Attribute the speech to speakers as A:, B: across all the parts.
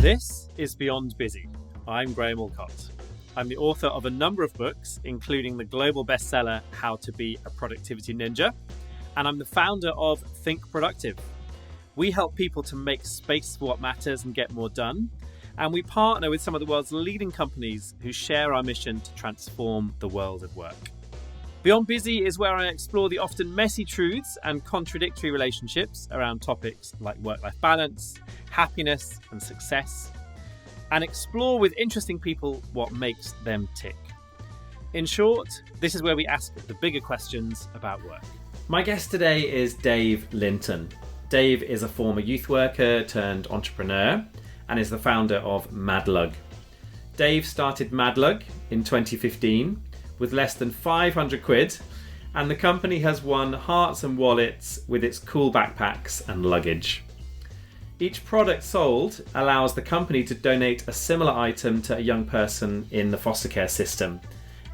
A: This is Beyond Busy. I'm Graham Alcott. I'm the author of a number of books, including the global bestseller How to Be a Productivity Ninja, and I'm the founder of Think Productive. We help people to make space for what matters and get more done, and we partner with some of the world's leading companies who share our mission to transform the world of work. Beyond Busy is where I explore the often messy truths and contradictory relationships around topics like work-life balance, happiness and success, and explore with interesting people what makes them tick. In short, this is where we ask the bigger questions about work. My guest today is Dave Linton. Dave is a former youth worker turned entrepreneur and is the founder of Madlug. Dave started Madlug in 2015 with less than 500 quid, and the company has won hearts and wallets with its cool backpacks and luggage. Each product sold allows the company to donate a similar item to a young person in the foster care system.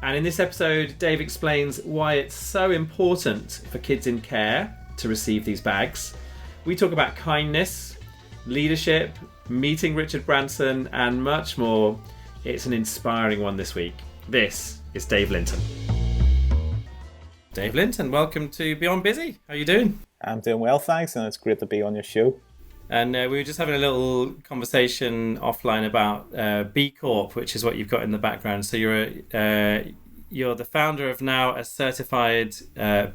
A: And in this episode, Dave explains why it's so important for kids in care to receive these bags. We talk about kindness, leadership, meeting Richard Branson, and much more. It's an inspiring one this week. This is Dave Linton. Dave Linton, welcome to Beyond Busy. How are you doing?
B: I'm doing well, thanks, and it's great to be on your show.
A: And we were just having a little conversation offline about B Corp, which is what you've got in the background. So you're the founder of now a certified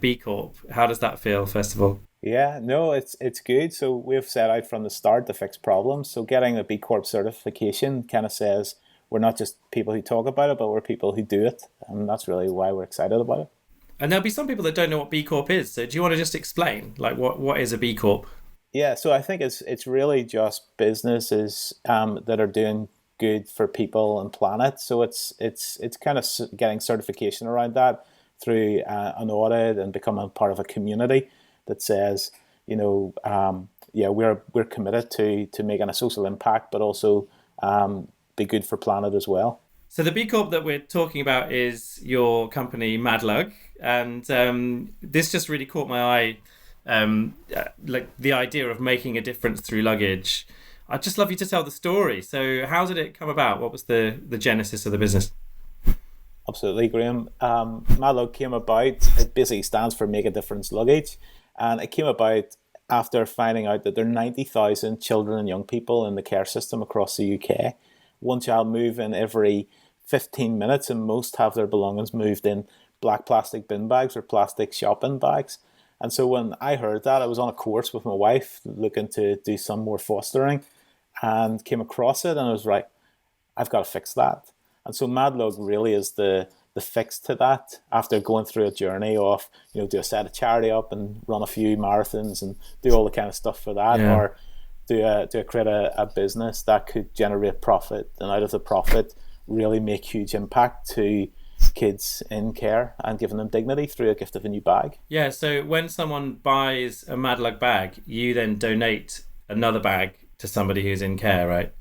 A: B Corp. How does that feel, first of all?
B: Yeah, no, it's good. So we've set out from the start to fix problems. So getting a B Corp certification kind of says we're not just people who talk about it, but we're people who do it. And that's really why we're excited about it.
A: And there'll be some people that don't know what B Corp is. So do you want to just explain, like, what is a B Corp?
B: Yeah, so I think it's really just businesses that are doing good for people and planet. So it's kind of getting certification around that through an audit and becoming part of a community that says, we're committed to making a social impact, but also be good for planet as well.
A: So the B Corp that we're talking about is your company Madlug, and this just really caught my eye. Like the idea of making a difference through luggage. I'd just love you to tell the story. So how did it come about? What was the genesis of the business?
B: Absolutely, Graham. Madlug came about, it basically stands for Make a Difference Luggage, and it came about after finding out that there are 90,000 children and young people in the care system across the UK. One child move in every 15 minutes, and most have their belongings moved in black plastic bin bags or plastic shopping bags. And so when I heard that, I was on a course with my wife looking to do some more fostering and came across it, and I was like, I've got to fix that. And so Madlug really is the fix to that after going through a journey of, do a set of charity up and run a few marathons and do all the kind of stuff for that, or create a business that could generate profit, and out of the profit really make huge impact to kids in care and giving them dignity through a gift of a new bag.
A: Yeah, so when someone buys a Madlug bag, you then donate another bag to somebody who's in care, right?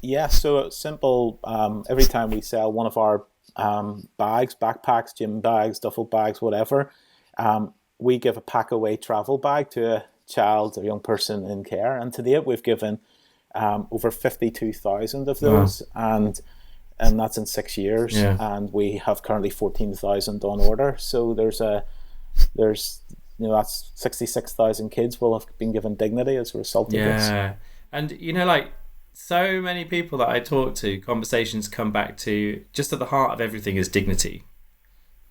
B: Yeah, so it's simple. Every time we sell one of our bags, backpacks, gym bags, duffel bags, whatever, we give a pack away travel bag to a child or young person in care. And to date, we've given over 52,000 of those, and that's in 6 years. Yeah. And we have currently 14,000 on order. So there's that's 66,000 kids will have been given dignity as a result of this.
A: Yeah, and so many people that I talk to, conversations come back to just at the heart of everything is dignity,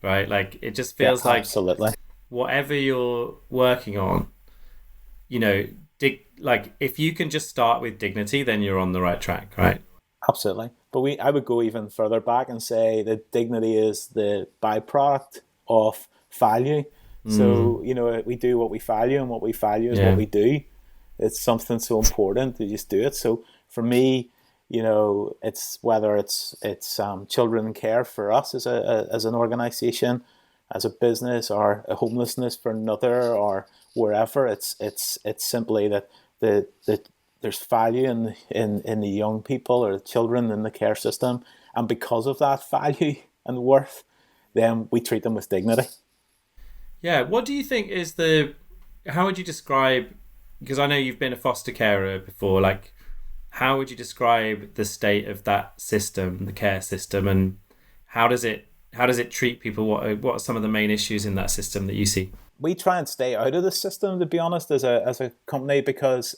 A: right? Like it just feels like
B: absolutely
A: whatever you're working on, like if you can just start with dignity, then you're on the right track, right?
B: Absolutely. But I would go even further back and say that dignity is the byproduct of value. So, we do what we value, and what we value is what we do. It's something so important to just do it. So for me, it's whether it's children in care for us as an organization, as a business, or a homelessness for another, or wherever. It's simply that there's value in the young people or the children in the care system, and because of that value and worth, then we treat them with dignity.
A: Yeah, what do you think is how would you describe, because I know you've been a foster carer before, like how would you describe the state of that system, the care system, and how does it treat people? What are some of the main issues in that system that you see?
B: We try and stay out of the system, to be honest, as a company, because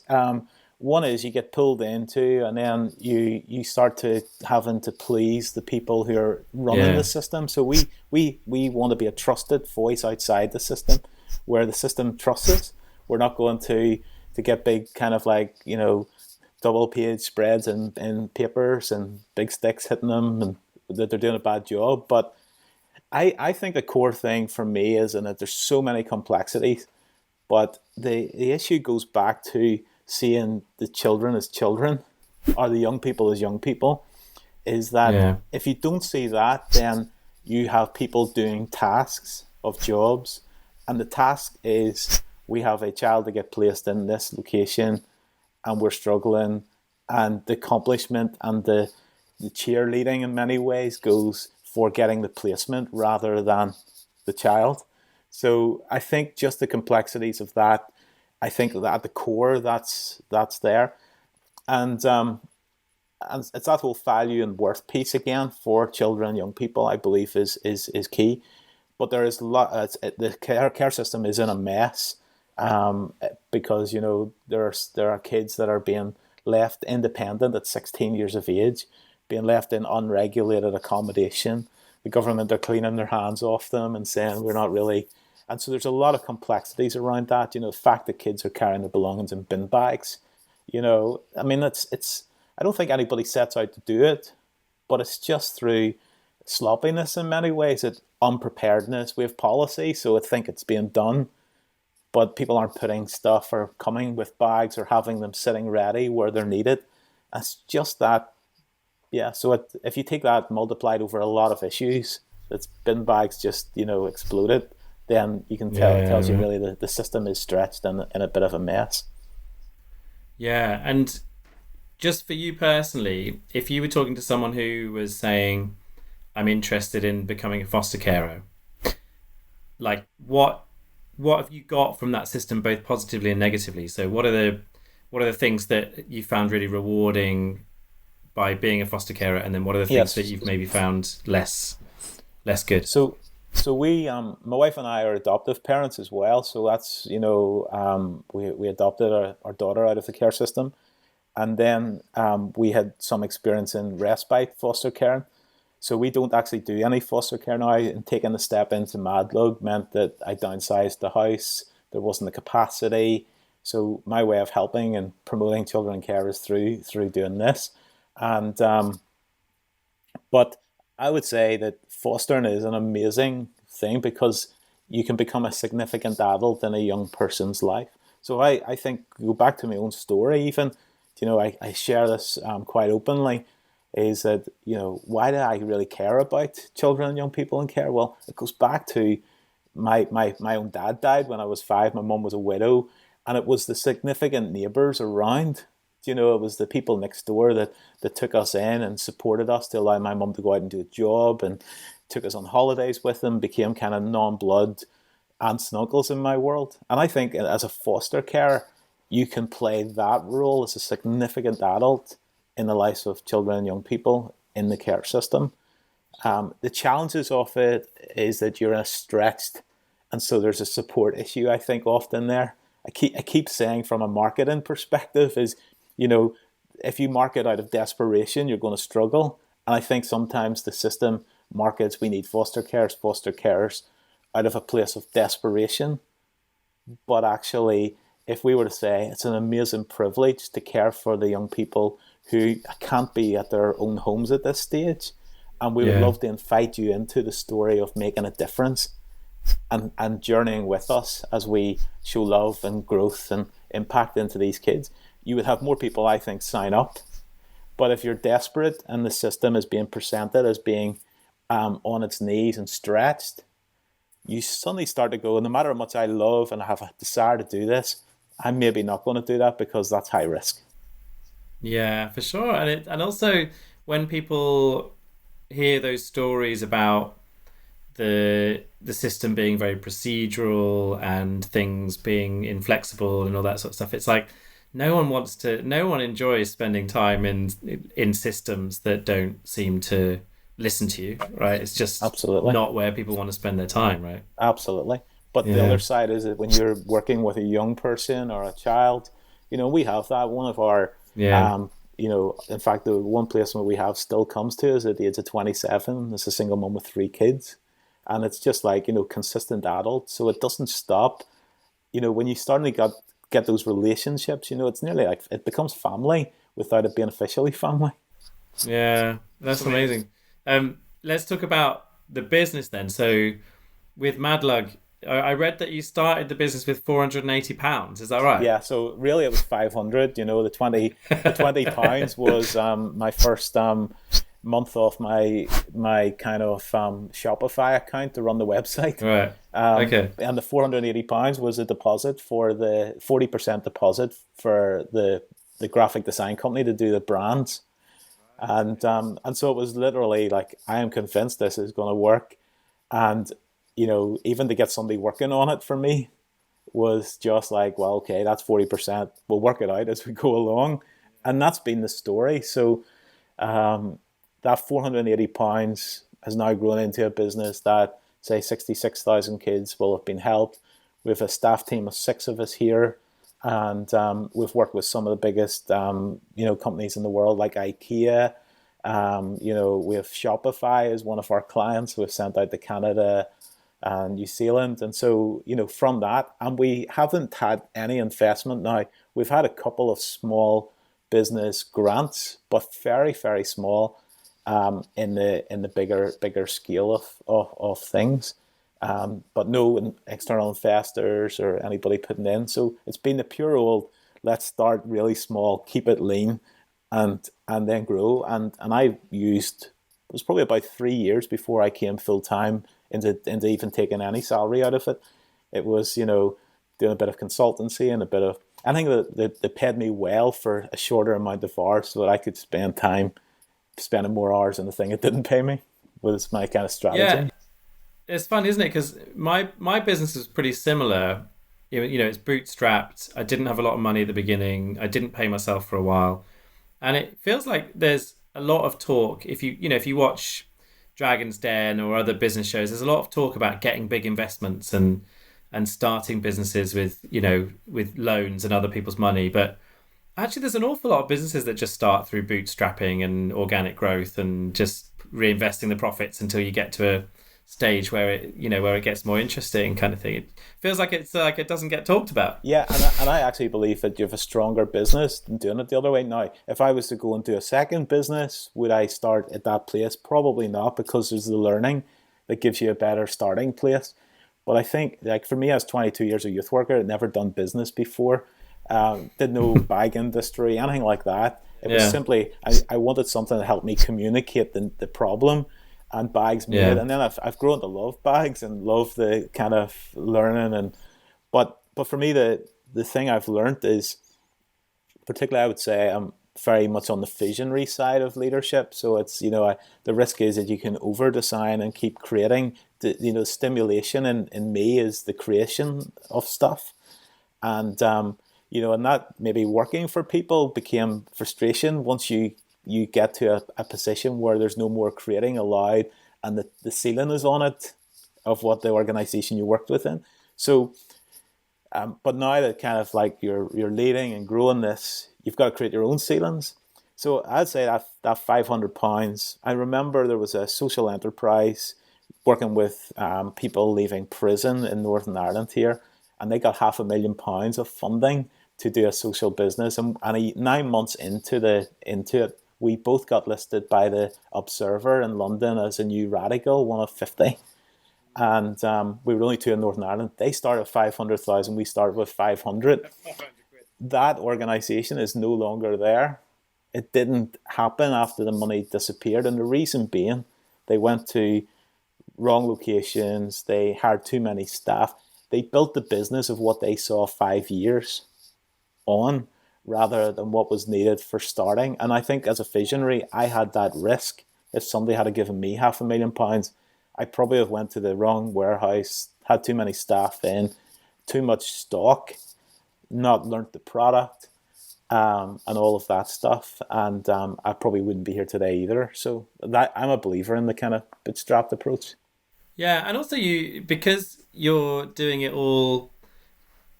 B: one is you get pulled into, and then you start to having to please the people who are running the system. So we want to be a trusted voice outside the system, where the system trusts us. We're not going to get big kind of like, double page spreads and papers and big sticks hitting them and that they're doing a bad job. But I think the core thing for me is in that there's so many complexities, but the issue goes back to seeing the children as children or the young people as young people, is that if you don't see that, then you have people doing tasks of jobs, and the task is, we have a child to get placed in this location and we're struggling, and the accomplishment and the cheerleading in many ways goes for getting the placement rather than the child. So I think just the complexities of that, I think that at the core that's there, and it's that whole value and worth piece again for children and young people, I believe is key. But there is a lot. The care system is in a mess, because there are kids that are being left independent at 16 years of age, being left in unregulated accommodation. The government are cleaning their hands off them and saying we're not really. And so there's a lot of complexities around that. The fact that kids are carrying their belongings in bin bags. I mean, it's. I don't think anybody sets out to do it, but it's just through sloppiness in many ways, it's unpreparedness. We have policy, so I think it's being done, but people aren't putting stuff or coming with bags or having them sitting ready where they're needed. It's just that, so if you take that multiplied over a lot of issues, it's bin bags just, exploded, then you can tell, it tells you really the system is stretched and in a bit of a mess.
A: Yeah, and just for you personally, if you were talking to someone who was saying, I'm interested in becoming a foster carer, like what have you got from that system, both positively and negatively? So what are the things that you found really rewarding by being a foster carer, and then what are the things that you've maybe found less good?
B: So we, my wife and I are adoptive parents as well. So that's, we adopted our daughter out of the care system. And then we had some experience in respite foster care. So we don't actually do any foster care now. And taking the step into Madlug meant that I downsized the house. There wasn't the capacity. So my way of helping and promoting children in care is through doing this. And but I would say that fostering is an amazing thing because you can become a significant adult in a young person's life. So I think, go back to my own story even, I share this quite openly, is that, why do I really care about children and young people in care? Well, it goes back to my own dad died when I was 5. My mum was a widow, and it was the significant neighbours around. It was the people next door that took us in and supported us to allow my mum to go out and do a job, and took us on holidays with them, became kind of non-blood aunts and uncles in my world. And I think as a foster carer, you can play that role as a significant adult in the lives of children and young people in the care system. The challenges of it is that you're stretched, and so there's a support issue, I think, often there. I keep saying from a marketing perspective is, if you market out of desperation, you're going to struggle. And I think sometimes the system markets, we need foster carers out of a place of desperation. But actually, if we were to say it's an amazing privilege to care for the young people who can't be at their own homes at this stage, and we would love to invite you into the story of making a difference and journeying with us as we show love and growth and impact into these kids, you would have more people, I think, sign up. But if you're desperate and the system is being presented as being on its knees and stretched, you suddenly start to go, no matter how much I love and I have a desire to do this, I'm maybe not going to do that because that's high risk.
A: Yeah, for sure. And also when people hear those stories about the system being very procedural and things being inflexible and all that sort of stuff, it's like, no one enjoys spending time in systems that don't seem to listen to you, right? It's just
B: Absolutely.
A: not where people want to spend their time, right?
B: Absolutely. But the
A: Yeah.
B: other side is that when you're working with a young person or a child, we have that. One of our,
A: Yeah.
B: in fact, the one placement we have still comes to us at the age of 27. It's a single mom with 3 kids. And it's just like, consistent adult. So it doesn't stop. When you start to get those relationships, it's nearly like it becomes family without it being officially family.
A: Yeah. That's amazing. Let's talk about the business then. So with Madlug, I read that you started the business with £480. Is that right?
B: Yeah, so really it was 500. The 20 pounds was my first month off my kind of Shopify account to run the website.
A: Right. Okay.
B: And the £480 was a deposit for the 40% deposit for the graphic design company to do the brands. And so it was literally like, I am convinced this is going to work. And, even to get somebody working on it for me was just like, well, okay, that's 40%. We'll work it out as we go along. And that's been the story. So that £480 has now grown into a business that, say, 66,000 kids will have been helped. We have a staff team of 6 of us here. And we've worked with some of the biggest, companies in the world, like IKEA. We have Shopify as one of our clients. We've sent out to Canada and New Zealand. And so, from that, and we haven't had any investment now. We've had a couple of small business grants, but very, very small in the bigger scale of things. But no external investors or anybody putting in. So it's been the pure old, let's start really small, keep it lean, and then grow. And I used, it was probably about 3 years before I came full time into even taking any salary out of it. It was, doing a bit of consultancy and a bit of, I think that they paid me well for a shorter amount of hours so that I could spend time spending more hours on the thing it didn't pay me, was my kind of strategy.
A: Yeah. It's fun, isn't it? Because my business is pretty similar. It's bootstrapped. I didn't have a lot of money at the beginning. I didn't pay myself for a while. And it feels like there's a lot of talk. If you watch Dragon's Den or other business shows, there's a lot of talk about getting big investments and starting businesses with loans and other people's money. But actually, there's an awful lot of businesses that just start through bootstrapping and organic growth and just reinvesting the profits until you get to a stage where it gets more interesting, kind of thing. It feels like it doesn't get talked about.
B: Yeah, and I actually believe that you have a stronger business than doing it the other way. Now, if I was to go and do a second business, would I start at that place? Probably not, because there's the learning that gives you a better starting place. But I think, like for me, I was 22 years a youth worker, I'd never done business before, did no bag industry, anything like that. It was simply, I wanted something to help me communicate the problem, and bags made it. And then I've grown to love bags and love the kind of learning. But for me, the thing I've learned is, particularly I would say, I'm very much on the visionary side of leadership. So it's, the risk is that you can over design and keep creating. The stimulation in me is the creation of stuff. And, and that maybe working for people became frustration once you get to a position where there's no more creating allowed and the ceiling is on it of what the organization you worked within. So, but now that kind of like you're leading and growing this, you've got to create your own ceilings. So I'd say that £500, I remember there was a social enterprise working with people leaving prison in Northern Ireland here, and they got £500,000 of funding to do a social business. And 9 months into it, we both got listed by the Observer in London as a new radical, one of 50. And we were only 2 in Northern Ireland. They started with 500,000. We started with 500. That organisation is no longer there. It didn't happen after the money disappeared. And the reason being, they went to wrong locations. They hired too many staff. They built the business of what they saw 5 years on, rather than what was needed for starting. And I think as a visionary, I had that risk. If somebody had given me £500,000, I probably have went to the wrong warehouse, had too many staff in, too much stock, not learnt the product, and all of that stuff. And I probably wouldn't be here today either. So that I'm a believer in the kind of bootstrapped approach.
A: Yeah, and also because you're doing it all,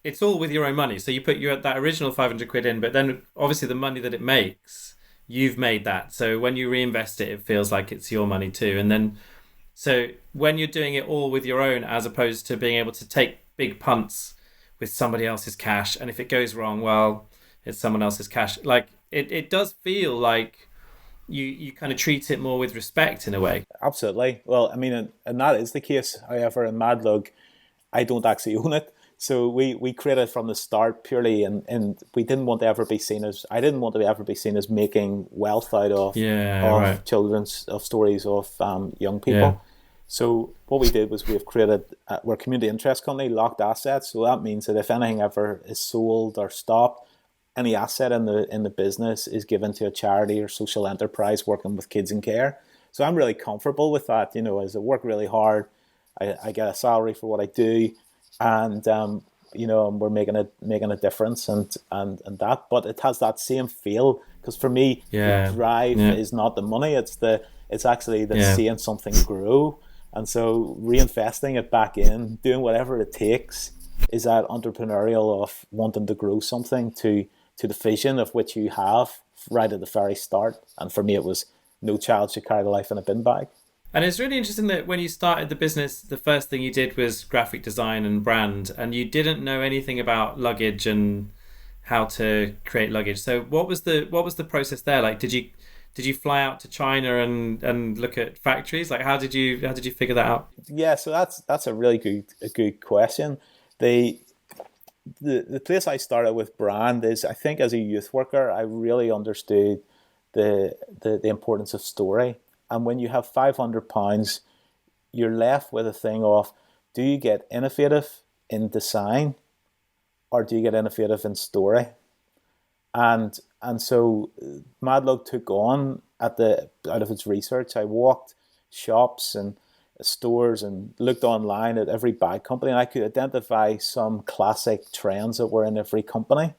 A: it's all with your own money. So you put that original 500 quid in, but then obviously the money that it makes, you've made that. So when you reinvest it, it feels like it's your money too. And then, so when you're doing it all with your own, as opposed to being able to take big punts with somebody else's cash, and if it goes wrong, well, it's someone else's cash. Like it does feel like you kind of treat it more with respect in a way.
B: Absolutely. Well, I mean, and that is the case. However, in Madlug, I don't actually own it. So we created from the start purely, and we didn't want to ever be seen as, I didn't want to ever be seen as making wealth out of children's, of stories of young people. Yeah. So what we did was we've created, we're a community interest company, locked assets. So that means that if anything ever is sold or stopped, any asset in the business is given to a charity or social enterprise working with kids in care. So I'm really comfortable with that. As I work really hard, I get a salary for what I do, and we're making a difference and that. But it has that same feel, because for me, the drive is not the money; it's actually seeing something grow, and so reinvesting it back in, doing whatever it takes, is that entrepreneurial of wanting to grow something to the vision of which you have right at the very start. And for me, it was no child should carry life in a bin bag.
A: And it's really interesting that when you started the business, the first thing you did was graphic design and brand, and you didn't know anything about luggage and how to create luggage. So what was the process there? Like, did you fly out to China and look at factories? Like, how did you figure that out?
B: Yeah, so that's a really good question. The place I started with brand is, I think as a youth worker, I really understood the importance of story. And when you have £500, you're left with a thing of, do you get innovative in design or do you get innovative in story? And so Madlug took on out of its research. I walked shops and stores and looked online at every bag company, and I could identify some classic trends that were in every company.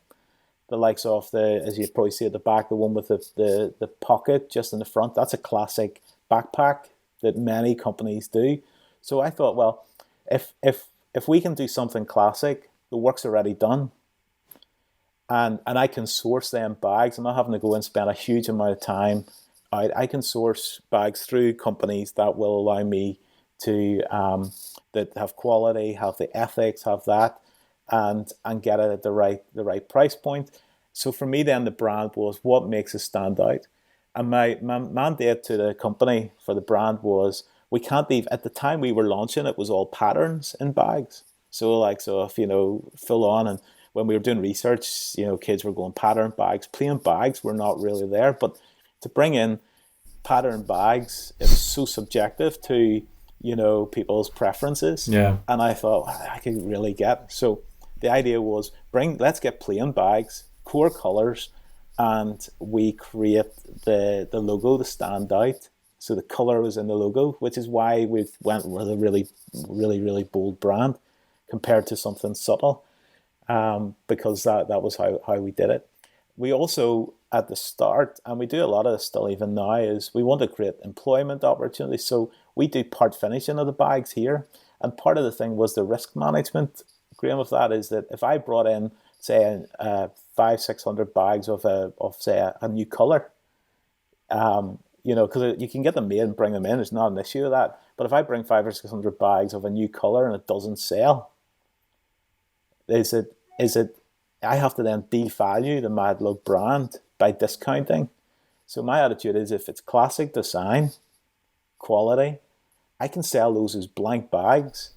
B: The likes of as you probably see at the back, the one with the pocket just in the front, that's a classic backpack that many companies do. So I thought, well, if we can do something classic, the work's already done. And I can source them bags. I'm not having to go and spend a huge amount of time. I can source bags through companies that will allow me to that have quality, have the ethics, have that, and get it at the right price point. So for me, then the brand was what makes us stand out. And my mandate to the company for the brand was, we can't even, at the time we were launching, it was all patterns in bags. So if full on, and when we were doing research, kids were going pattern bags, plain bags were not really there. But to bring in pattern bags, it was so subjective to people's preferences. Yeah. And I thought, I could really get. So the idea was, let's get plain bags, core colors, and we create the logo to stand out. So the color was in the logo, which is why we went with a really, really, really bold brand compared to something subtle, because that was how we did it. We also, at the start, and we do a lot of this still even now, is we want to create employment opportunities. So we do part finishing of the bags here. And part of the thing was the risk management, Graham, of that is that if I brought in, say, 500-600 bags of a new colour, because you can get them made and bring them in, it's not an issue of that. But if I bring 500 or 600 bags of a new colour and it doesn't sell, is it I have to then devalue the Madlug brand by discounting. So my attitude is, if it's classic design, quality, I can sell those as blank bags,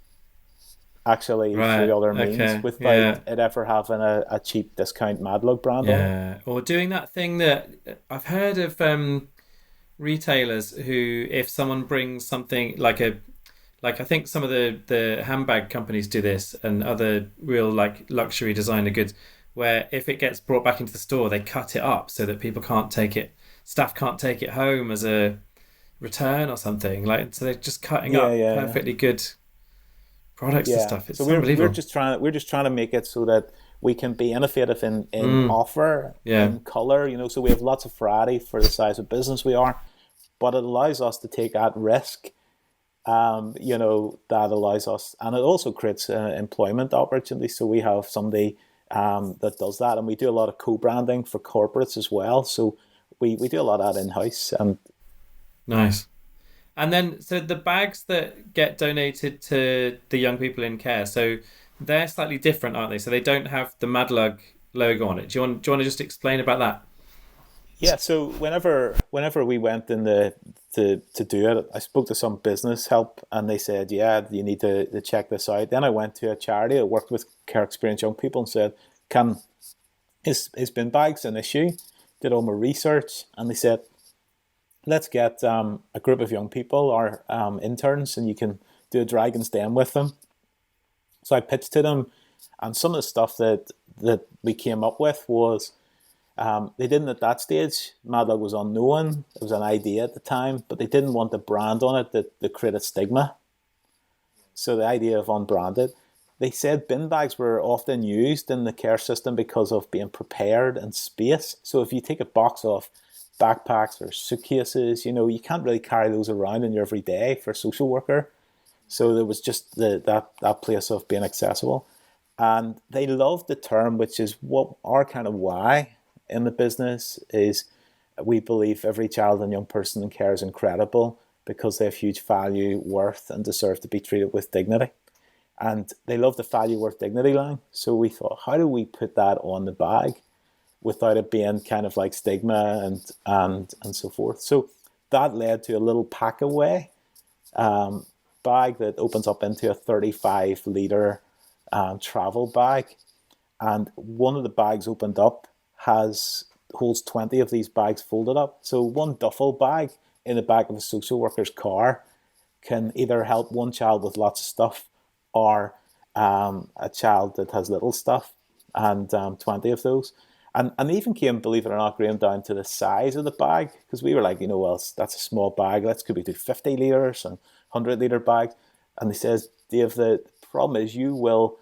B: actually, through other means, without it ever having a cheap discount Madlug brand on it.
A: Or doing that thing that I've heard of retailers who, if someone brings something like I think some of the handbag companies do this, and other real luxury designer goods, where if it gets brought back into the store, they cut it up so that staff can't take it home as a return or something. So they're just cutting up perfectly good products and stuff. It's unbelievable.
B: We're just trying to make it so that we can be innovative in offer, in colour, so we have lots of variety for the size of business we are, but it allows us to take that risk, that allows us, and it also creates employment opportunities. So we have somebody that does that, and we do a lot of co-branding for corporates as well. So we do a lot of that in-house. And
A: nice. And then, so the bags that get donated to the young people in care, so they're slightly different, aren't they? So they don't have the Madlug logo on it. Do you want to just explain about that?
B: Yeah, so whenever we went in to do it, I spoke to some business help, and they said, yeah, you need to check this out. Then I went to a charity that worked with care experienced young people and said, is bin bags an issue? Did all my research, and they said, let's get a group of young people, our interns, and you can do a Dragon's Den with them. So I pitched to them, and some of the stuff that we came up with was, they didn't at that stage, Madlug was unknown, it was an idea at the time, but they didn't want the brand on it that created stigma. So the idea of Unbranded, they said bin bags were often used in the care system because of being prepared and space. So if you take a box of backpacks or suitcases, you can't really carry those around in your everyday for a social worker. So there was just that place of being accessible. And they loved the term, which is what our kind of why in the business is. We believe every child and young person in care is incredible because they have huge value, worth, and deserve to be treated with dignity. And they love the value, worth, dignity line. So we thought, how do we put that on the bag without it being kind of like stigma and so forth? So that led to a little pack away bag that opens up into a 35-litre travel bag. And one of the bags opened up holds 20 of these bags folded up. So one duffel bag in the back of a social worker's car can either help one child with lots of stuff or a child that has little stuff, and 20 of those. And they even came, believe it or not, Graham, down to the size of the bag, because we were like, well, that's a small bag. Could we do 50 litres and 100-litre bags? And they says, Dave, the problem is you will,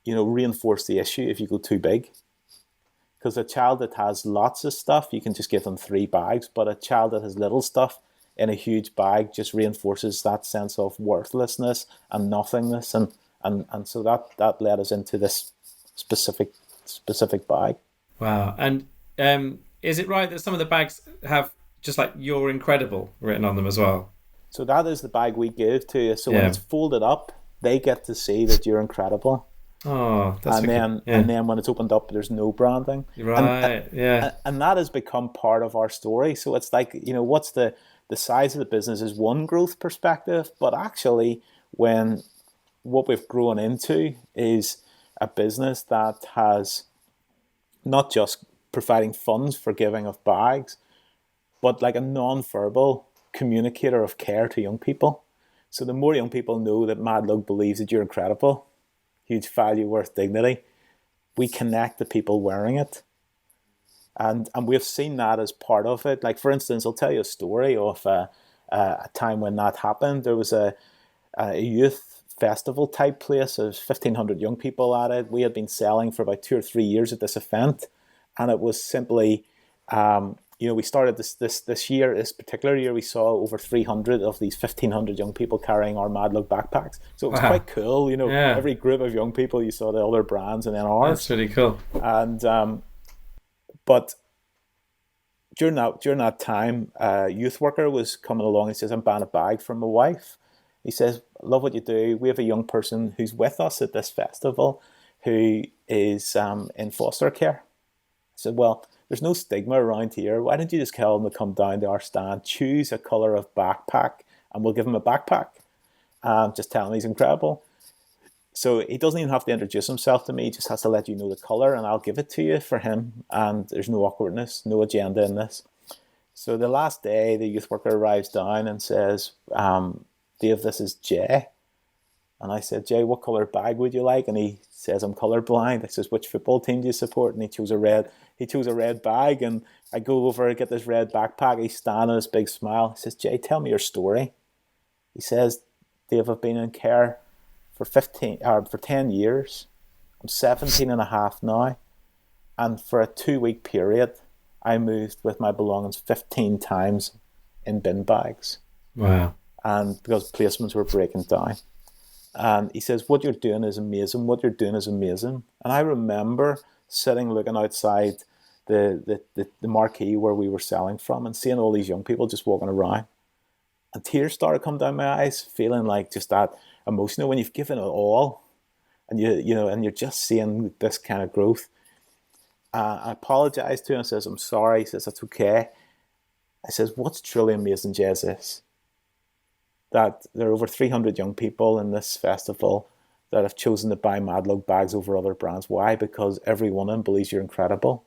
B: reinforce the issue if you go too big. Because a child that has lots of stuff, you can just give them 3 bags, but a child that has little stuff in a huge bag just reinforces that sense of worthlessness and nothingness, and so that led us into this specific bag.
A: Wow. And is it right that some of the bags have just like "You're incredible" written on them as well?
B: So that is the bag we give to you. So when it's folded up, they get to see that you're incredible.
A: Oh, that's
B: and then when it's opened up, there's no branding.
A: Right.
B: And that has become part of our story. So it's like, what's the size of the business is one growth perspective, but actually when what we've grown into is a business that has not just providing funds for giving of bags, but like a non-verbal communicator of care to young people. So the more young people know that Madlug believes that you're incredible, huge value, worth, dignity, we connect the people wearing it. And we've seen that as part of it. Like, for instance, I'll tell you a story of a time when that happened. There was a youth festival type place. There was 1,500 young people at it. We had been selling for about 2 or 3 years at this event. And it was simply, we started this particular year, we saw over 300 of these 1,500 young people carrying our Madlug backpacks. So it was quite cool. Every group of young people, you saw the other brands and then ours.
A: That's really cool.
B: And but during that time, a youth worker was coming along and says, I'm buying a bag for my wife. He says, love what you do. We have a young person who's with us at this festival who is in foster care. I said, well, there's no stigma around here. Why don't you just tell them to come down to our stand, choose a colour of backpack, and we'll give him a backpack. Just tell him he's incredible. So he doesn't even have to introduce himself to me. He just has to let you know the colour, and I'll give it to you for him. And there's no awkwardness, no agenda in this. So the last day, the youth worker arrives down and says, Dave, this is Jay. And I said, Jay, what colour bag would you like? And he says, I'm colourblind. I says, which football team do you support? And he chose a red bag. And I go over and get this red backpack. He's standing, his big smile. He says, Jay, tell me your story. He says, Dave, I've been in care for 10 years. I'm 17 and a half now. And for a 2-week period, I moved with my belongings 15 times in bin bags.
A: Wow.
B: And because placements were breaking down. And he says, what you're doing is amazing. What you're doing is amazing. And I remember sitting looking outside the marquee where we were selling from and seeing all these young people just walking around. And tears started coming down my eyes, feeling like just that emotional when you've given it all and and you're just seeing this kind of growth. I apologized to him and says, I'm sorry. He says, that's okay. I says, what's truly amazing, Jay, is this, that there are over 300 young people in this festival that have chosen to buy Madlug bags over other brands. Why? Because every one of them believes you're incredible.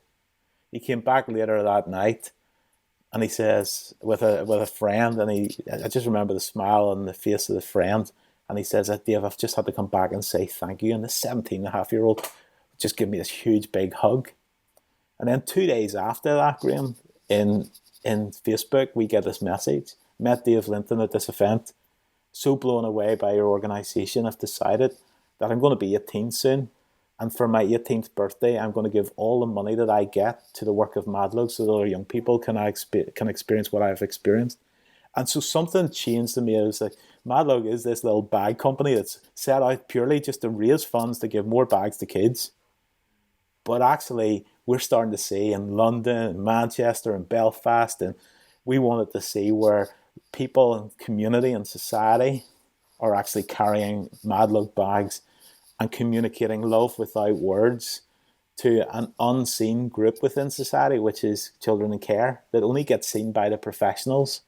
B: He came back later that night and he says, with a friend, and I just remember the smile on the face of the friend, and he says, Dave, I've just had to come back and say thank you. And the 17-and-a-half-year-old just gave me this huge big hug. And then 2 days after that, Graham, in Facebook, we get this message. Met Dave Linton at this event. So blown away by your organisation, I've decided that I'm going to be 18 soon. And for my 18th birthday, I'm going to give all the money that I get to the work of Madlug so that other young people can experience what I've experienced. And so something changed to me. It was like, Madlug is this little bag company that's set out purely just to raise funds to give more bags to kids. But actually, we're starting to see in London, and Manchester, and Belfast, and we wanted to see where people and community and society are actually carrying Madlug bags and communicating love without words to an unseen group within society, which is children in care, that only get seen by the professionals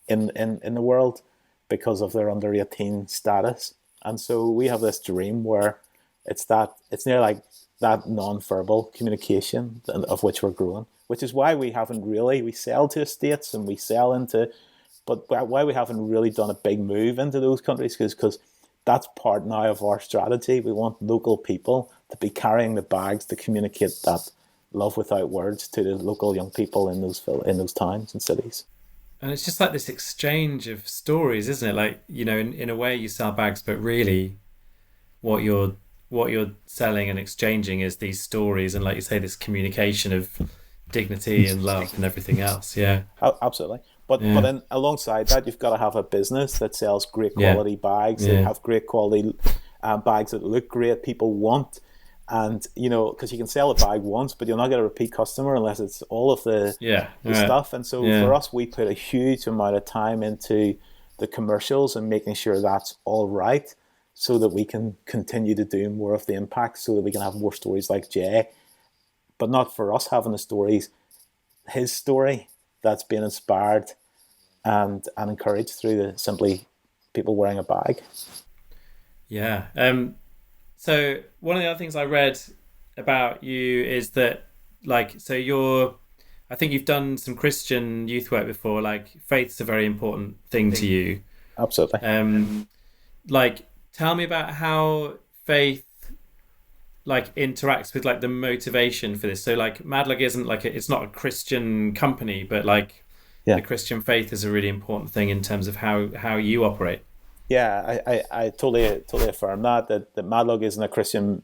B: in the world because of their under 18 status. And so we have this dream where it's near like that non-verbal communication of which we're growing, which is why we sell to estates and we sell into, but why we haven't really done a big move into those countries is because that's part now of our strategy. We want local people to be carrying the bags to communicate that love without words to the local young people in those towns and cities.
A: And it's just like this exchange of stories, isn't it? Like, in a way you sell bags, but really what you're selling and exchanging is these stories and, like you say, this communication of dignity and love and everything else. Yeah,
B: absolutely. But then alongside that, you've got to have a business that sells great quality bags, that have great quality bags that look great, people want. And, because you can sell a bag once, but you'll not get a repeat customer unless it's all of the stuff. And so for us, we put a huge amount of time into the commercials and making sure that's all right so that we can continue to do more of the impact, so that we can have more stories like Jay. But not for us having the stories, his story that's been inspired and encouraged through the simply people wearing a bag.
A: Yeah. So one of the other things I read about you is that, I think you've done some Christian youth work before. Like, faith's a very important thing to you.
B: Absolutely.
A: Tell me about how faith interacts with the motivation for this. So Madlug isn't it's not a Christian company, but the Christian faith is a really important thing in terms of how you operate.
B: Yeah, I totally affirm that Madlug isn't a Christian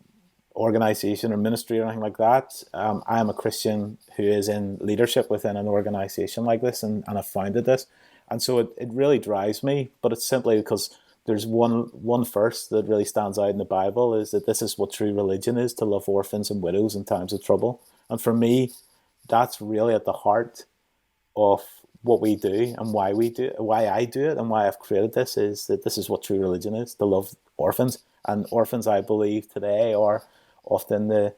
B: organization or ministry or anything like that. I am a Christian who is in leadership within an organization like this, and I've founded this. And so it really drives me, but it's simply because there's one verse that really stands out in the Bible, is that this is what true religion is, to love orphans and widows in times of trouble. And for me, that's really at the heart of what we do and why I do it and why I've created this, is that this is what true religion is, to love orphans. And orphans, I believe, today are often the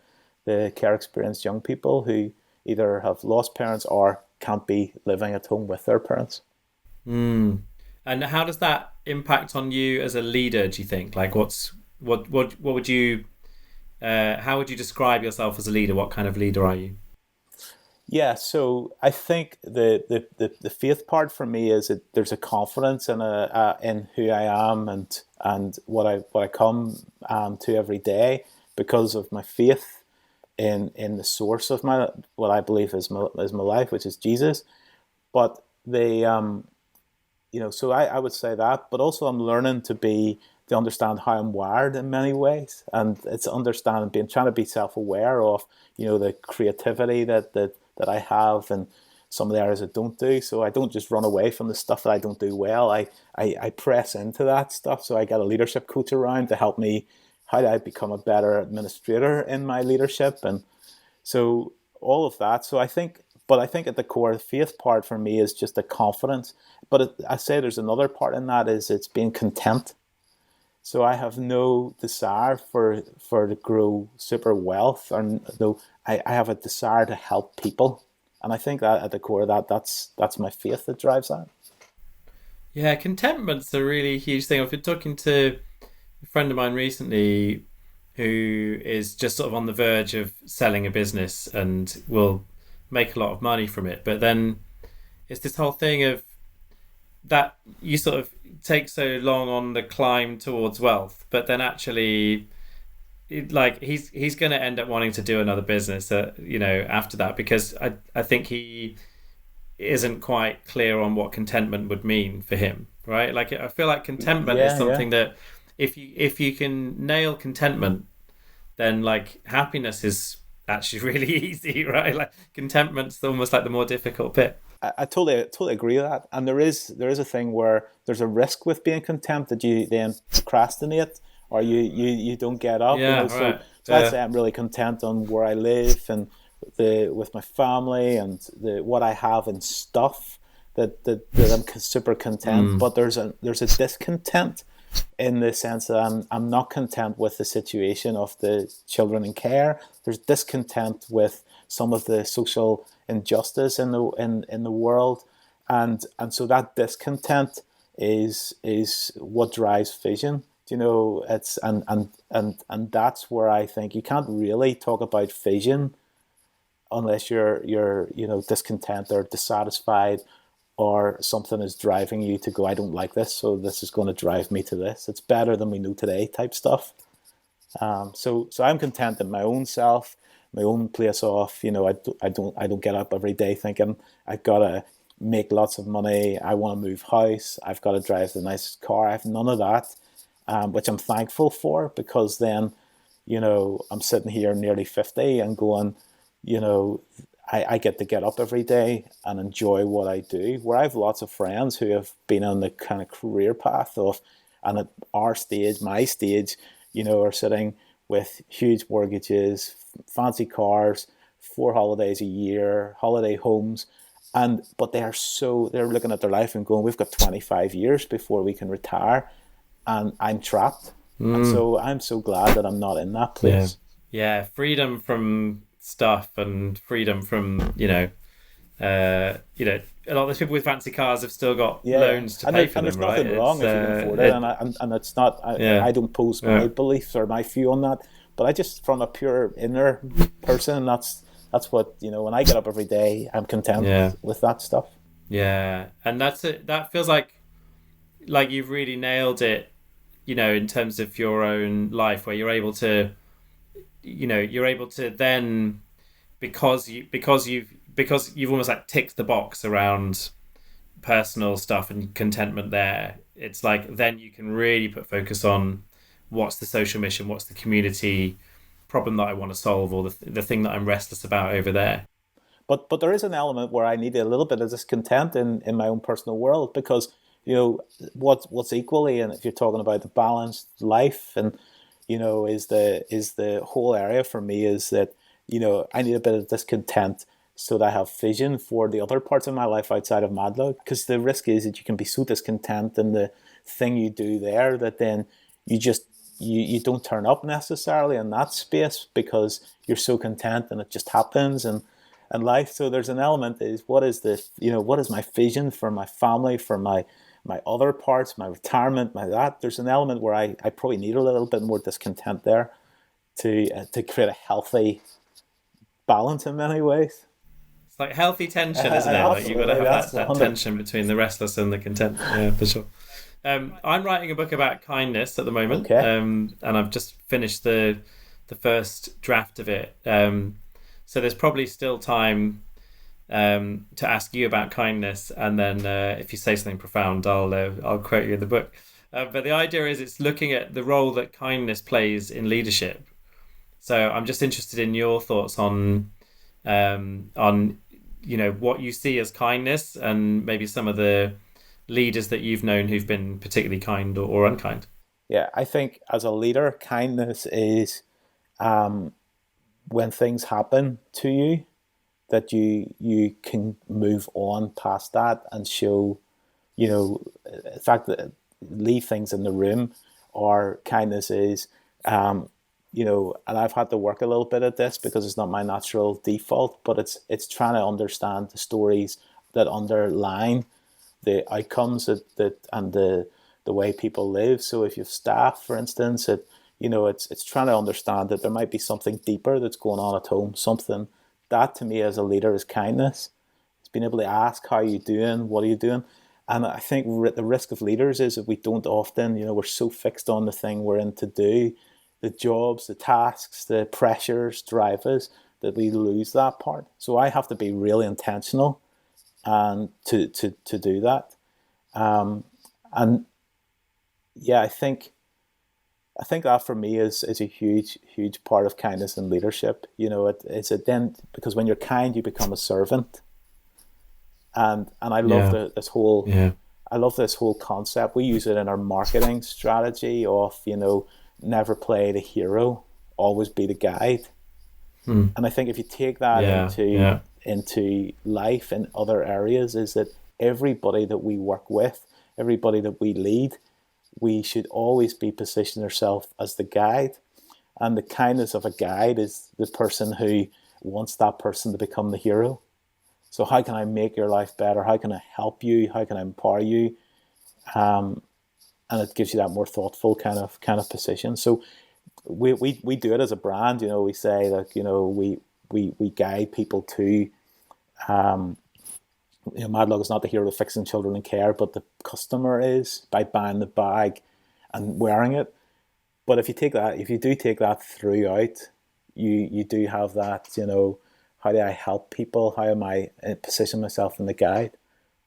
B: care experienced young people who either have lost parents or can't be living at home with their parents.
A: And how does that impact on you as a leader, do you think? What would you how would you describe yourself as a leader? What kind of leader are you?
B: Yeah, so I think the faith part for me is that there's a confidence in who I am and what I come to every day because of my faith in the source of what I believe is my life, which is Jesus. But so I would say that, but also I'm learning to be to understand how I'm wired in many ways, and it's understanding, trying to be self-aware of, the creativity that I have, and some of the areas I don't do. So I don't just run away from the stuff that I don't do well. I press into that stuff. So I get a leadership coach around to help me. How do I become a better administrator in my leadership? And so all of that. So I think at the core, the faith part for me is just the confidence. But I say there's another part in that, is it's being content. So I have no desire for to grow super wealth, or no, I have a desire to help people. And I think that at the core of that's my faith that drives that.
A: Yeah, contentment's a really huge thing. I've been talking to a friend of mine recently who is just sort of on the verge of selling a business and will make a lot of money from it. But then it's this whole thing of that you sort of take so long on the climb towards wealth, but then actually he's going to end up wanting to do another business after that, because I think he isn't quite clear on what contentment would mean for him, right? Like, I feel like contentment is something that if you can nail contentment, then like happiness is actually really easy, right? Like, contentment's almost like the more difficult bit.
B: I totally agree with that. And there is a thing where there's a risk with being content, that you then procrastinate, or you don't get up.
A: Yeah,
B: right. So I'd say I'm really content on where I live and with my family and what I have and stuff, that I'm super content. But there's a discontent in the sense that I'm not content with the situation of the children in care. There's discontent with some of the social injustice in the world, and so that discontent is what drives vision. It's and that's where I think you can't really talk about vision unless you're discontent or dissatisfied, or something is driving you to go, I don't like this, so this is going to drive me to this. It's better than we know today type stuff. So I'm content in my own self, my own place off. I don't get up every day thinking I've got to make lots of money, I want to move house, I've got to drive the nicest car. I have none of that, which I'm thankful for, because then, I'm sitting here nearly 50 and going, I get to get up every day and enjoy what I do. Where I have lots of friends who have been on the kind of career path of, and at our stage, my stage, are sitting with huge mortgages, fancy cars, 4 holidays a year, holiday homes, but they're looking at their life and going, we've got 25 years before we can retire, and I'm trapped. And so I'm so glad that I'm not in that place.
A: Yeah, freedom from stuff and freedom from a lot of those people with fancy cars have still got loans to pay for them, right?
B: And there's nothing wrong if you can afford it, and it's not. I don't pose my beliefs or my view on that, but I just, from a pure inner person, that's what when I get up every day, I'm content with that stuff.
A: Yeah, and that's it. That feels like you've really nailed it, in terms of your own life, where you're able to then, because you've almost like ticked the box around personal stuff and contentment there. It's like then you can really put focus on what's the social mission, what's the community problem that I want to solve, or the thing that I'm restless about over there.
B: But there is an element where I need a little bit of discontent in my own personal world, because what's equally, and if you're talking about the balanced life, and is the whole area for me, is that I need a bit of discontent so that I have vision for the other parts of my life outside of Madlug. Because the risk is that you can be so discontent in the thing you do there that then you don't turn up necessarily in that space, because you're so content and it just happens and life. So there's an element is, what is this? What is my vision for my family, for my other parts, my retirement, there's an element where I probably need a little bit more discontent there to create a healthy balance in many ways.
A: It's like healthy tension, isn't it? Like you've got to have that tension between the restless and the content. Yeah, for sure. I'm writing a book about kindness at the moment, and I've just finished the first draft of it. So there's probably still time to ask you about kindness, and then if you say something profound, I'll quote you in the book. But the idea is it's looking at the role that kindness plays in leadership. So I'm just interested in your thoughts on what you see as kindness, and maybe some of the leaders that you've known who've been particularly kind or unkind.
B: Yeah, I think as a leader, kindness is when things happen to you, that you can move on past that and show, in fact, that leave things in the room. Or kindness is, and I've had to work a little bit at this because it's not my natural default, but it's trying to understand the stories that underline the outcomes that and the way people live. So if you have staff, for instance, it's trying to understand that there might be something deeper that's going on at home. Something that to me as a leader is kindness. It's being able to ask, how are you doing? What are you doing? And I think the risk of leaders is that we don't often, we're so fixed on the thing we're in to do, the jobs, the tasks, the pressures drive us, that we lose that part. So I have to be really intentional and to do that. And yeah, I think that for me is a huge part of kindness and leadership. It's then, because when you're kind, you become a servant. And I love this whole I love this whole concept. We use it in our marketing strategy of, never play the hero, always be the guide. And I think if you take that into life in other areas, is that everybody that we work with, everybody that we lead, we should always be positioning ourselves as the guide. And the kindness of a guide is the person who wants that person to become the hero. So how can I make your life better? How can I help you? How can I empower you? And it gives you that more thoughtful kind of position. So we do it as a brand. We say that we guide people to Madlug is not the hero fixing children in care, but the customer is, by buying the bag and wearing it. But if you do take that throughout, you do have that, how do I help people? How am I position myself in the guide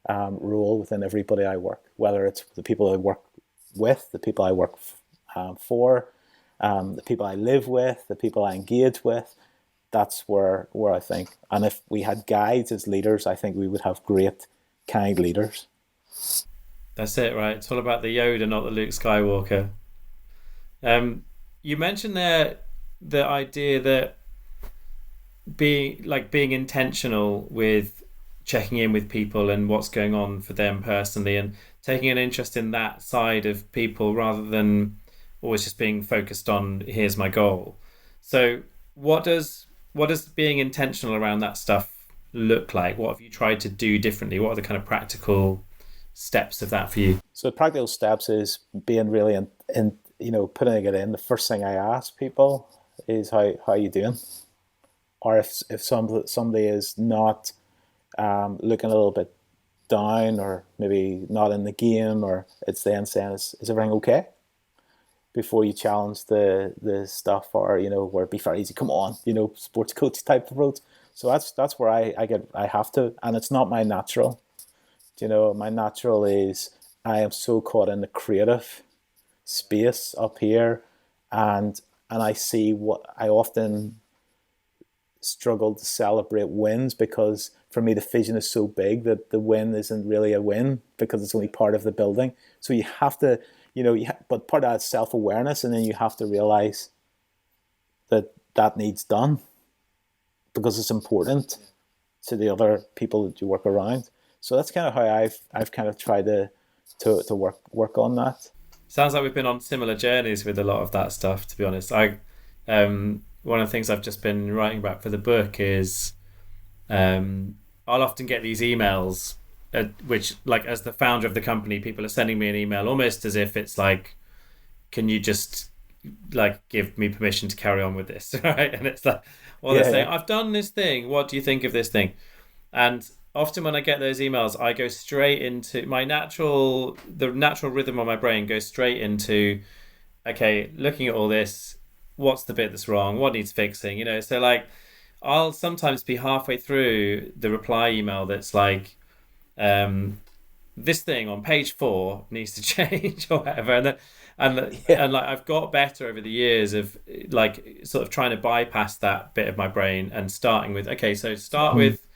B: role within everybody I work, whether it's the people I work with, the people I work for, the people I live with, the people I engage with. That's where I think. And if we had guides as leaders, I think we would have great, kind leaders.
A: That's it, right? It's all about the Yoda, not the Luke Skywalker. You mentioned there the idea that being intentional with checking in with people and what's going on for them personally, and taking an interest in that side of people rather than always just being focused on here's my goal. So what does being intentional around that stuff look like? What have you tried to do differently? What are the kind of practical steps of that for you?
B: So the practical steps is being really in putting it in. The first thing I ask people is how are you doing? Or if somebody is not looking a little bit down, or maybe not in the game, or it's then saying, is everything okay? Before you challenge the stuff, or where it'd be very easy, come on, sports coach type approach. So that's where I have to, and it's not my natural. My natural is I am so caught in the creative space up here, and I see what I often struggle to celebrate wins, because for me the vision is so big that the win isn't really a win because it's only part of the building. So you have to, but part of that is self-awareness, and then you have to realize that needs done because it's important to the other people that you work around. So that's kind of how I've kind of tried to work on that.
A: Sounds like we've been on similar journeys with a lot of that stuff, to be honest. One of the things I've just been writing about for the book is I'll often get these emails which, like, as the founder of the company, people are sending me an email almost as if it's like, can you just give me permission to carry on with this, right? And it's like, they're saying, I've done this thing, what do you think of this thing? And often when I get those emails, I go straight into the natural rhythm of my brain goes straight into, okay, looking at all this, what's the bit that's wrong? What needs fixing? So I'll sometimes be halfway through the reply email that's like, this thing on page 4 needs to change or whatever, and then
B: Yeah.
A: and like I've got better over the years of like sort of trying to bypass that bit of my brain and starting with, okay, so start
B: Mm.
A: with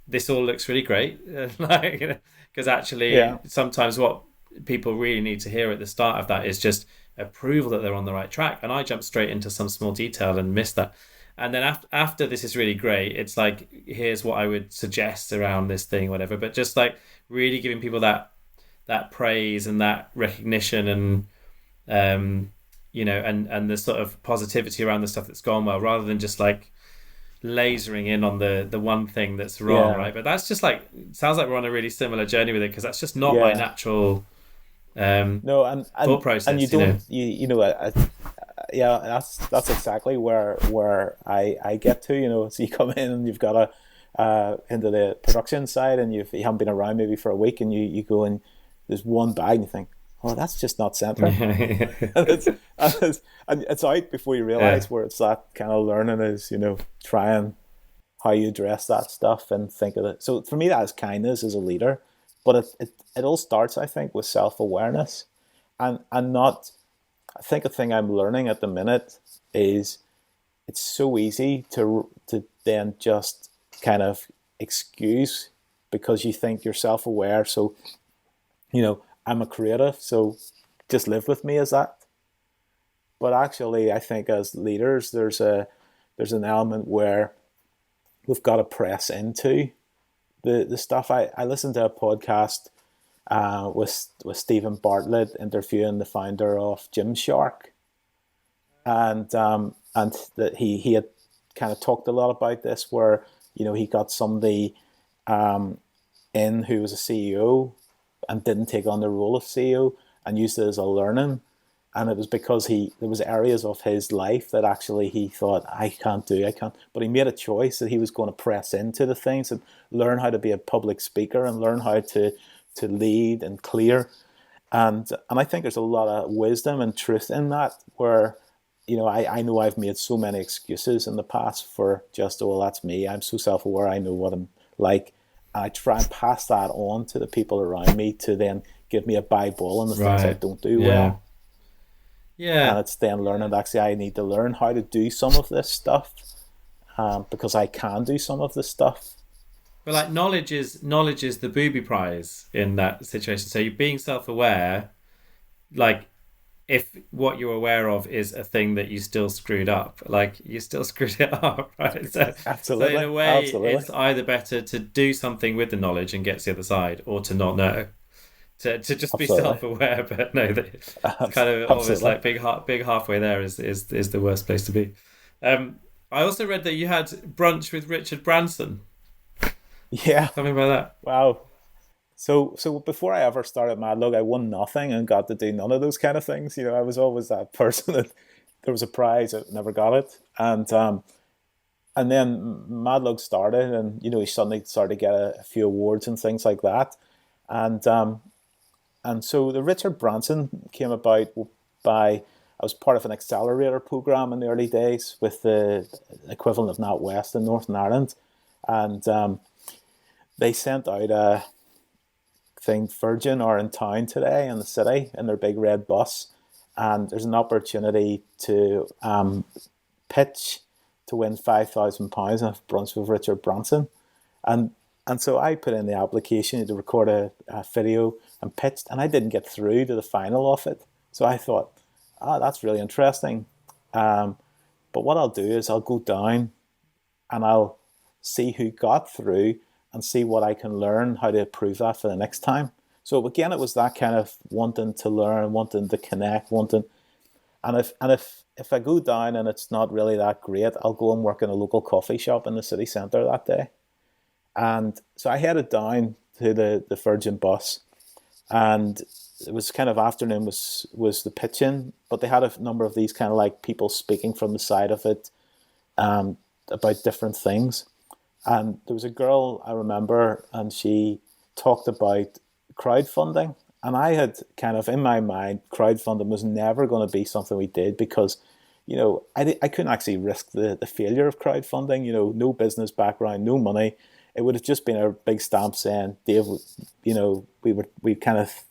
A: this all looks really great, like, because actually
B: Yeah.
A: sometimes what people really need to hear at the start of that is just approval that they're on the right track, and I jump straight into some small detail and miss that. And then after this is really great, it's like, here's what I would suggest around this thing, whatever. But just like really giving people that praise and that recognition, and and the sort of positivity around the stuff that's gone well, rather than just like lasering in on the one thing that's wrong,
B: Yeah.
A: right? But that's just like, sounds like we're on a really similar journey with it, because that's just not my
B: Yeah.
A: natural
B: No, and
A: thought process.
B: and you don't, yeah, that's exactly where I get to, so you come in and you've got into the production side, and you haven't been around maybe for a week, and you go and there's one bag and you think, oh, that's just not centering. And it's out before you realize, where it's that kind of learning is, trying how you address that stuff and think of it. So for me, that is kindness as a leader, but it all starts, I think, with self-awareness, and not. I think a thing I'm learning at the minute is it's so easy to then just kind of excuse, because you think you're self-aware. So, I'm a creative, so just live with me as that. But actually, I think as leaders, there's an element where we've got to press into the stuff. I listened to a podcast with Stephen Bartlett interviewing the founder of Gymshark, and that he had kind of talked a lot about this, where he got somebody in who was a CEO and didn't take on the role of CEO and used it as a learning. And it was because there was areas of his life that actually he thought, I can't, but he made a choice that he was going to press into the things and learn how to be a public speaker and learn how to lead and clear. And I think there's a lot of wisdom and truth in that, where, I know I've made so many excuses in the past for just, oh, well, that's me. I'm so self-aware. I know what I'm like. I try and pass that on to the people around me to then give me a Bible on the things I don't do well.
A: Yeah.
B: And it's then learning that actually I need to learn how to do some of this stuff, because I can do some of this stuff.
A: But like knowledge is the booby prize in that situation. So you're being self-aware, like if what you're aware of is a thing that you still screwed up, like you still screwed it up, right? So,
B: Absolutely.
A: So in a way,
B: Absolutely.
A: It's either better to do something with the knowledge and get to the other side, or to not know, to just be self-aware, but know that it's kind of almost like big halfway there is the worst place to be. I also read that you had brunch with Richard Branson.
B: Yeah.
A: Tell me about that.
B: Wow. So before I ever started Madlug, I won nothing and got to do none of those kind of things. I was always that person that there was a prize, I never got it. And then Madlug started, and he suddenly started to get a few awards and things like that. And so the Richard Branson came about I was part of an accelerator program in the early days with the equivalent of NatWest in Northern Ireland, and they sent out a thing, Virgin are in town today in the city in their big red bus, and there's an opportunity to pitch to win £5,000 on a brunch with Richard Branson. And so I put in the application to record a video and pitched, and I didn't get through to the final of it. So I thought, that's really interesting. But what I'll do is I'll go down and I'll see who got through and see what I can learn, how to improve that for the next time. So again, it was that kind of wanting to learn, wanting to connect, and if I go down and it's not really that great, I'll go and work in a local coffee shop in the city centre that day. And so I headed down to the Virgin bus, and it was kind of afternoon was the pitching, but they had a number of these kind of like people speaking from the side of it about different things. And there was a girl I remember, and she talked about crowdfunding. And I had kind of in my mind, crowdfunding was never going to be something we did because, I couldn't actually risk the failure of crowdfunding. No business background, no money. it would have just been a big stamp saying, Dave, we kind of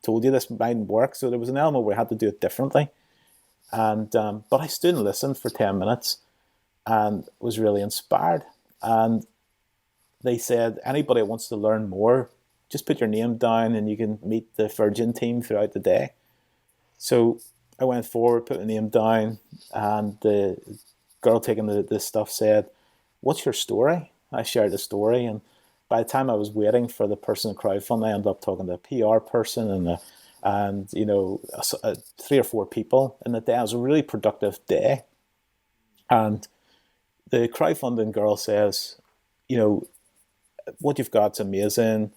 B: told you this mightn't work. So there was an element where we had to do it differently. And but I stood and listened for 10 minutes and was really inspired. And they said, anybody that wants to learn more, just put your name down and you can meet the Virgin team throughout the day. So I went forward, put my name down, and the girl taking the stuff said, what's your story? I shared the story, and by the time I was waiting for the person in crowdfunding, I ended up talking to a PR person and 3 or 4 people in the day. It was a really productive day. And the crowdfunding girl says, what you've got's amazing,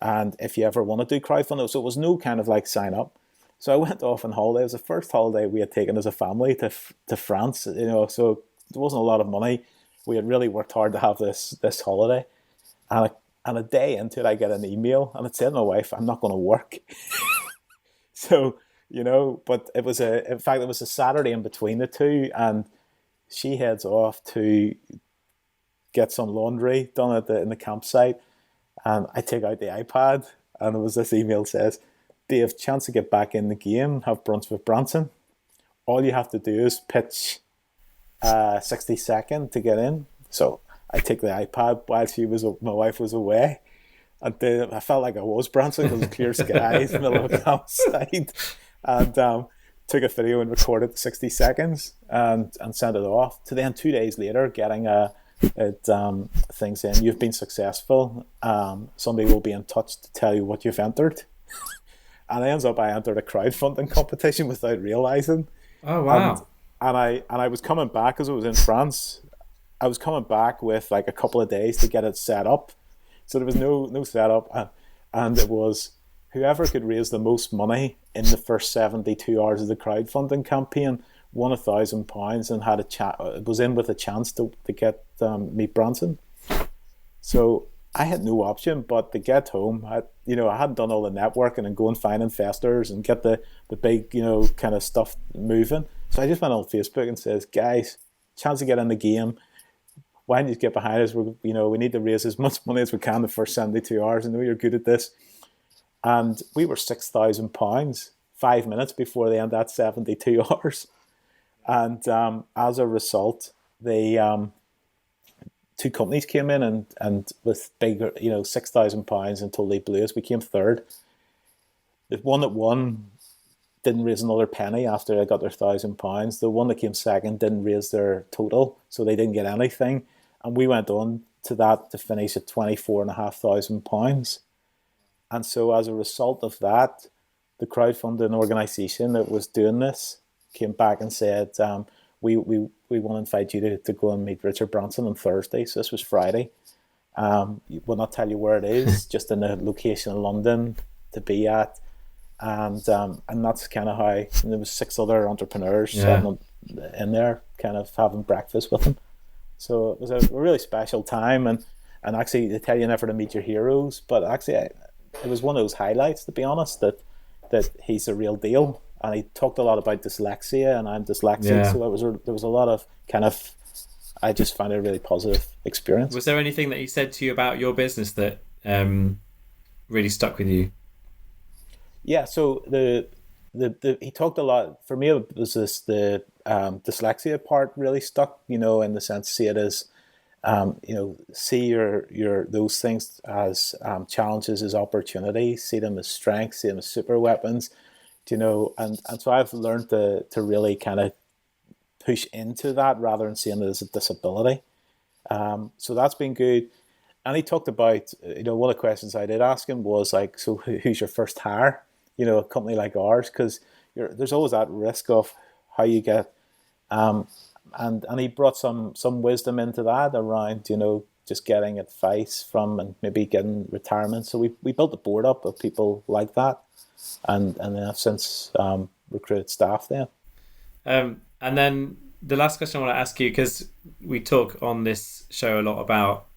B: and if you ever want to do crowdfunding. So it was no kind of like sign up. So I went off on holiday. It was the first holiday we had taken as a family to France, so there wasn't a lot of money. We had really worked hard to have this holiday. And a day into it, I get an email, and it said to my wife, I'm not going to work. So, but it was in fact, it was a Saturday in between the two, and she heads off to get some laundry done in the campsite. And I take out the iPad, and there was this email says, Dave, chance to get back in the game, have brunch with Branson. All you have to do is pitch 60 second to get in. So I take the iPad while my wife was away. And then I felt like I was Branson because it was clear skies in the middle of a campsite. And took a video and recorded 60 seconds and sent it off. To then 2 days later, getting a thing saying, you've been successful. Somebody will be in touch to tell you what you've entered. And it ends up I entered a crowdfunding competition without realizing.
A: Oh wow!
B: And I was coming back because it was in France. I was coming back with like a couple of days to get it set up. So there was no setup, and it was whoever could raise the most money in the first 72 hours of the crowdfunding campaign won £1,000 and had was in with a chance to get meet Branson. So I had no option but to get home. I hadn't done all the networking and go and find investors and get the big kind of stuff moving. So I just went on Facebook and says, guys, chance to get in the game. Why don't you get behind us? We need to raise as much money as we can the first 72 hours. I know you're good at this. And we were £6,000 5 minutes before the end of that 72 hours. And as a result, they 2 companies came in and with bigger, £6,000 and totally blew us. We came third. The one that won didn't raise another penny after they got their £1,000. The one that came second didn't raise their total, so they didn't get anything. And we went on to that to finish at £24,500. And so as a result of that, the crowdfunding organisation that was doing this came back and said, we want to invite you to go and meet Richard Branson on Thursday. So this was Friday. We'll not tell you where it is, just in a location in London to be at. And that's kind of how there was 6 other entrepreneurs sitting in there kind of having breakfast with him. So it was a really special time. And actually they tell you never to meet your heroes, but actually it was one of those highlights, to be honest, that he's a real deal. And he talked a lot about dyslexia, and I'm dyslexic, so there was a lot of kind of, I just found it a really positive experience.
A: Was there anything that he said to you about your business that really stuck with you?
B: Yeah, so the he talked a lot. For me, it was the dyslexia part really stuck. In the sense, see it as see your those things as challenges as opportunities. See them as strengths. See them as super weapons. And so I've learned to really kind of push into that rather than seeing it as a disability. So that's been good. And he talked about, one of the questions I did ask him was like, so who's your first hire? A company like ours, because there's always that risk of how you get, and he brought some wisdom into that around, just getting advice from and maybe getting retirement. So we built a board up of people like that. And then I've since recruited staff there.
A: And then the last question I want to ask you, because we talk on this show a lot about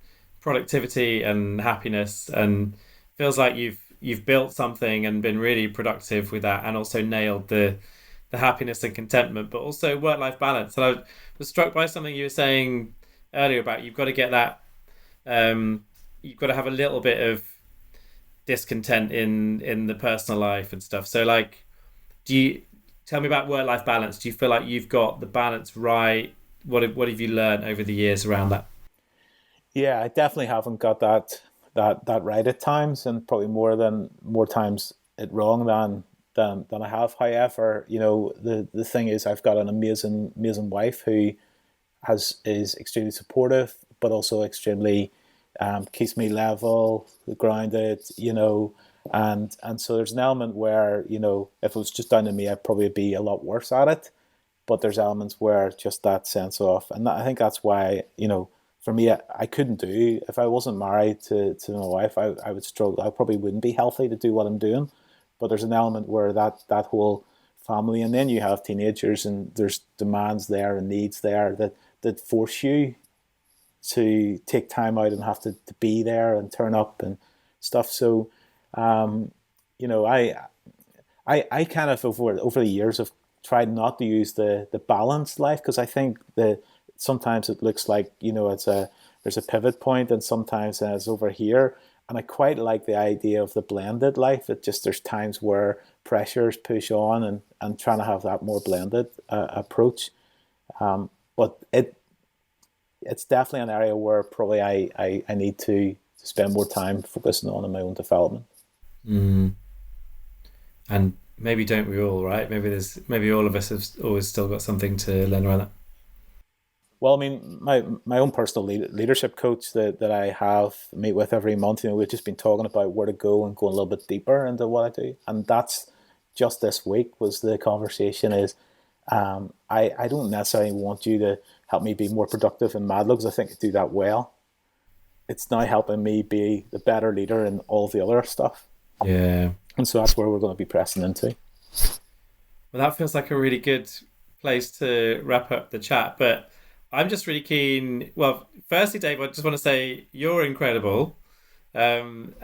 A: productivity and happiness, and feels like you've built something and been really productive with that, and also nailed the happiness and contentment, but also work-life balance. And I was struck by something you were saying earlier about you've got to get that you've got to have a little bit of discontent in the personal life and stuff. So like, do you tell me about work-life balance? Do you feel like you've got the balance right? What have you learned over the years around that?
B: Yeah, I definitely haven't got that right at times, and probably more times it wrong than I have. However, the thing is, I've got an amazing wife who is extremely supportive, but also extremely keeps me level, grounded, and so there's an element where, if it was just down to me, I'd probably be a lot worse at it. But there's elements where just that sense of, and I think that's why, for me, I couldn't do, if I wasn't married to my wife, I would struggle. I probably wouldn't be healthy to do what I'm doing. But there's an element where that whole family, and then you have teenagers, and there's demands there and needs there that force you to take time out and have to be there and turn up and stuff. So, I kind of over the years have tried not to use the balanced life, because I think that sometimes it looks like, there's a pivot point, and sometimes it's over here. And I quite like the idea of the blended life. There's times where pressures push on, and trying to have that more blended approach. But it's definitely an area where probably I need to spend more time focusing on in my own development.
A: And maybe don't we all, right? Maybe all of us have always still got something to learn around that.
B: Well, I mean, my own personal leadership coach that I meet with every month, we've just been talking about where to go and go a little bit deeper into what I do. And that's just this week was the conversation is, I don't necessarily want you to help me be more productive in Madlug, because I think I do that well. It's now helping me be the better leader in all the other stuff.
A: Yeah.
B: And so that's where we're going to be pressing into.
A: Well, that feels like a really good place to wrap up the chat. But I'm just really keen. Well, firstly, Dave, I just want to say you're incredible, and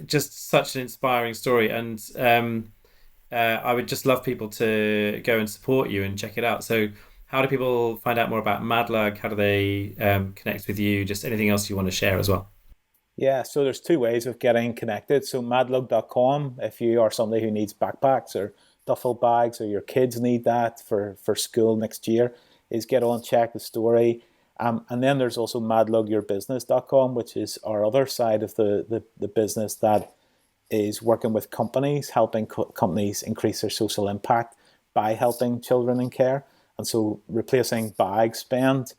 A: just such an inspiring story. And I would just love people to go and support you and check it out. So how do people find out more about Madlug? How do they connect with you? Just anything else you want to share as well?
B: Yeah, so there's two ways of getting connected. So madlug.com, if you are somebody who needs backpacks or duffel bags, or your kids need that for school next year, is get on, check the story. And then there's also madlugyourbusiness.com, which is our other side of the business that is working with companies, helping companies increase their social impact by helping children in care. And so replacing bag spend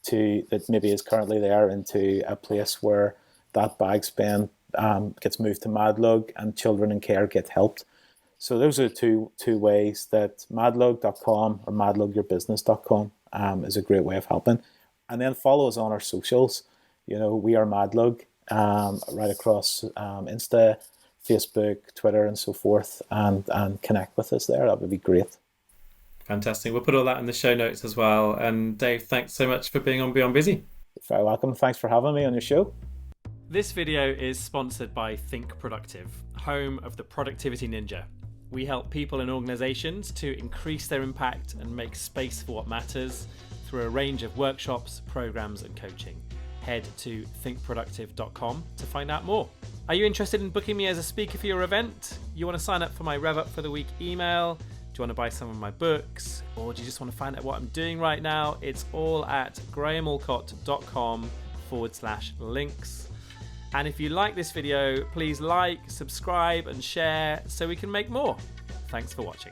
B: that maybe is currently there into a place where that bag spend gets moved to Madlug and children in care get helped. So those are two ways that madlug.com or madlugyourbusiness.com is a great way of helping. And then follow us on our socials. We are Madlug right across Insta, Facebook, Twitter, and so forth, and connect with us there. That would be great.
A: Fantastic. We'll put all that in the show notes as well. And Dave, thanks so much for being on Beyond Busy.
B: You're very welcome. Thanks for having me on your show.
A: This video is sponsored by Think Productive, home of the Productivity Ninja. We help people and organizations to increase their impact and make space for what matters through a range of workshops, programs, and coaching. Head to thinkproductive.com to find out more. Are you interested in booking me as a speaker for your event? You want to sign up for my Rev Up for the Week email? Do you want to buy some of my books? Or do you just want to find out what I'm doing right now? It's all at grahamalcott.com/links. And if you like this video, please like, subscribe, and share so we can make more. Thanks for watching.